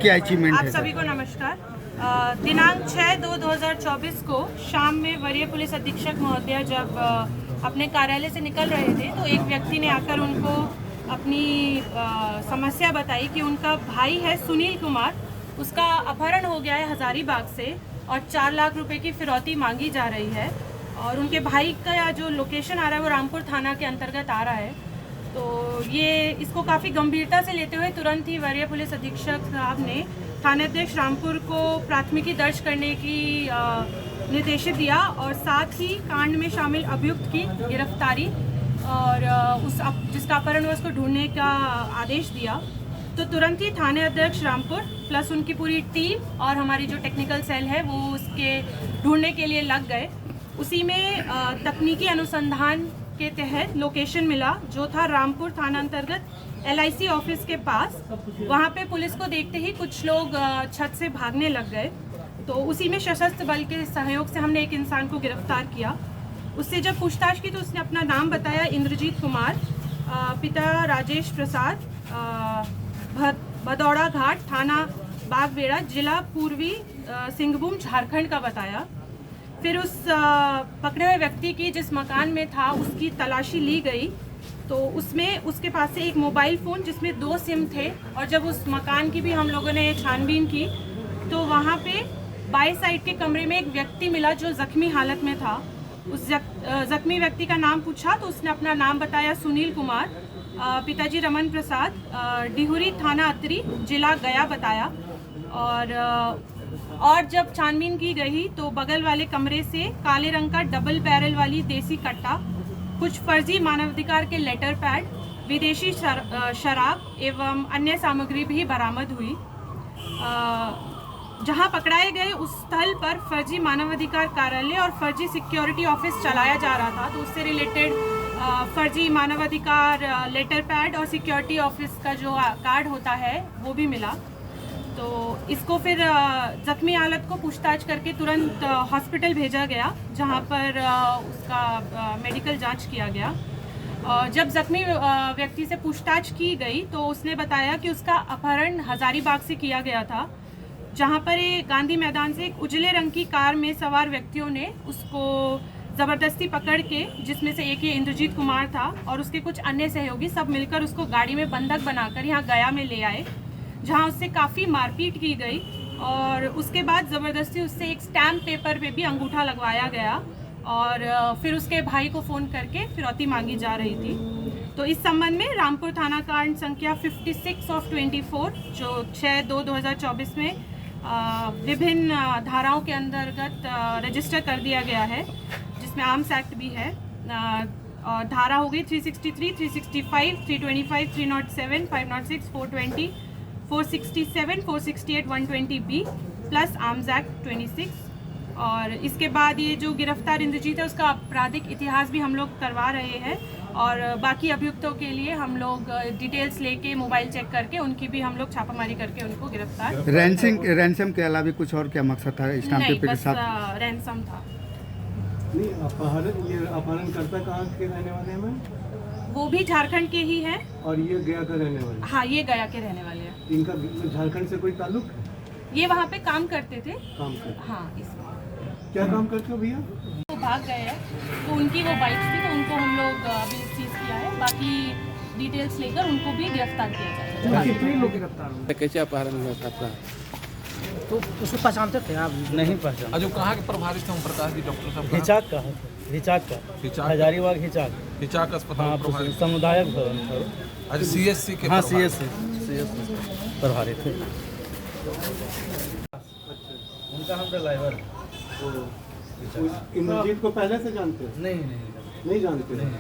क्या अचीवमेंट आप है? सभी को नमस्कार। दिनांक 6/2/2024 को शाम में वरीय पुलिस अधीक्षक महोदय जब अपने कार्यालय से निकल रहे थे तो एक व्यक्ति ने आकर उनको अपनी समस्या बताई कि उनका भाई है सुनील कुमार, उसका अपहरण हो गया है हजारीबाग से और 4 लाख रुपए की फिरौती मांगी जा रही है। और उनके भाई का जो लोकेशन आ रहा है वो रामपुर थाना के अंतर्गत आ रहा है। तो ये इसको काफ़ी गंभीरता से लेते हुए तुरंत ही वरीय पुलिस अधीक्षक साहब ने थानाध्यक्ष रामपुर को प्राथमिकी दर्ज करने की निर्देशित दिया और साथ ही कांड में शामिल अभियुक्त की गिरफ्तारी और जिसका अपहरण हुआ उसको ढूंढने का आदेश दिया। तो तुरंत ही थाने अध्यक्ष रामपुर प्लस उनकी पूरी टीम और हमारी जो टेक्निकल सेल है वो उसके ढूंढने के लिए लग गए। उसी में तकनीकी अनुसंधान के तहत लोकेशन मिला जो था रामपुर थाना अंतर्गत LIC ऑफिस के पास। वहाँ पे पुलिस को देखते ही कुछ लोग छत से भागने लग गए। तो उसी में सशस्त्र बल के सहयोग से हमने एक इंसान को गिरफ्तार किया। उससे जब पूछताछ की तो उसने अपना नाम बताया, इंद्रजीत कुमार, पिता राजेश प्रसाद, भदौड़ा घाट, थाना बागबेड़ा, जिला पूर्वी सिंहभूम झारखंड का बताया। फिर उस पकड़े हुए व्यक्ति की जिस मकान में था उसकी तलाशी ली गई तो उसमें उसके पास से एक मोबाइल फ़ोन जिसमें 2 सिम थे और जब उस मकान की भी हम लोगों ने छानबीन की तो वहाँ पे बाई साइड के कमरे में एक व्यक्ति मिला जो ज़ख्मी हालत में था। उस ज़ख्मी व्यक्ति का नाम पूछा तो उसने अपना नाम बताया, सुनील कुमार, पिताजी रमन प्रसाद, डिहुरी थाना अतरी, जिला गया बताया। और जब छानबीन की गई तो बगल वाले कमरे से काले रंग का डबल बैरल वाली देसी कट्टा, कुछ फर्जी मानवाधिकार के लेटर पैड, विदेशी शराब एवं अन्य सामग्री भी बरामद हुई। जहां पकड़ाए गए उस स्थल पर फर्जी मानवाधिकार कार्यालय और फर्जी सिक्योरिटी ऑफिस चलाया जा रहा था। तो उससे रिलेटेड फर्जी मानवाधिकार लेटर पैड और सिक्योरिटी ऑफिस का जो कार्ड होता है वो भी मिला। तो इसको फिर ज़ख्मी हालत को पूछताछ करके तुरंत हॉस्पिटल भेजा गया जहां पर उसका मेडिकल जांच किया गया। जब ज़ख्मी व्यक्ति से पूछताछ की गई तो उसने बताया कि उसका अपहरण हजारीबाग से किया गया था, जहां पर एक गांधी मैदान से एक उजले रंग की कार में सवार व्यक्तियों ने उसको ज़बरदस्ती पकड़ के, जिसमें से एक ये इंद्रजीत कुमार था और उसके कुछ अन्य सहयोगी सब मिलकर उसको गाड़ी में बंधक बनाकर यहाँ गया में ले आए, जहां उससे काफ़ी मारपीट की गई और उसके बाद ज़बरदस्ती उससे एक स्टैम्प पेपर पे भी अंगूठा लगवाया गया और फिर उसके भाई को फ़ोन करके फिरौती मांगी जा रही थी। तो इस संबंध में रामपुर थाना कांड संख्या 56/24 जो 6/2/2024 में विभिन्न धाराओं के अंतर्गत रजिस्टर कर दिया गया है, जिसमें आर्म्स एक्ट भी है। और धारा हो गई 363, 365, 325, 307, 506, 420, 467, 468, 120B प्लस आर्म्स एक्ट 26। और इसके बाद ये जो गिरफ्तार इंद्रजीत है उसका आपराधिक इतिहास भी हम लोग करवा रहे हैं और बाकी अभियुक्तों के लिए हम लोग डिटेल्स लेके मोबाइल चेक करके उनकी भी हम लोग छापामारी करके उनको गिरफ्तार। रैंसम के अलावा कुछ और क्या मकसद था स्टाम्प पेपर के साथ? रैंसम था। नहीं, अपहरणकर्ता कहाँ के रहने वाले हैं? वो भी झारखंड के ही हैं। और ये गया का रहने वाले? हाँ, ये गया के रहने वाले हैं। इनका झारखंड से कोई ताल्लुक? ये वहाँ पे काम करते थे। काम करते? हाँ, इसमें। क्या काम करते हो भैया? वो भाग गए हैं तो उनकी वो बाइक थी तो उनको हम लोग अभी सीज किया है। बाकी डिटेल्स लेकर उनको भी गिरफ्तार किया जाएगा। कितने लोग गिरफ्तार हुए? कैसे अपहरण हुआ था आपका? तो उसको पहचानते थे आप? नहीं पहचान। जो कहाँ के प्रभारी थे ओम प्रकाश जी, डॉक्टर साहब? हिचाक का है, हिचाक हजारीबाग हिचाक अस्पताल प्रभारी, सामुदायिक भवन था। अच्छा, CSC के? हाँ, CSC प्रभारी थे। उनका हम ड्राइवर। इंद्रजीत को पहले से जानते हो? नहीं जानते? नहीं,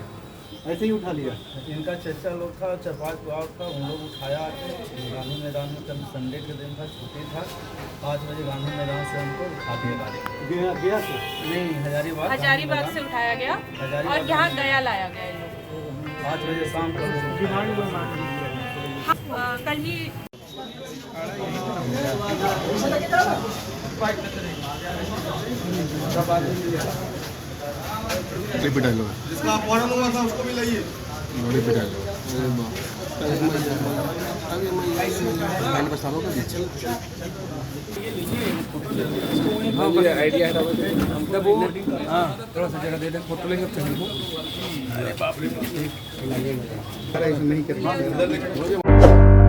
ऐसे ही उठा लिया? इनका चचा लोग था, 4-5 गाँव था, उन लोग उठाया गांधी मैदान में। कल संडे के दिन था, छुट्टी था। 5 बजे गांधी मैदान से हमको उठा दिया गाड़ी। गया से? नहीं, हजारीबाग से उठाया गया और यहाँ गया लाया गया ये लोग 5 बजे शाम को। कल ही डायलॉग जिसका अपहरण हुआ था उसको भी लाइए। डायलॉग आइडिया है हाँ थोड़ा सा जगह दे दें फोटो लेंगे नहीं करना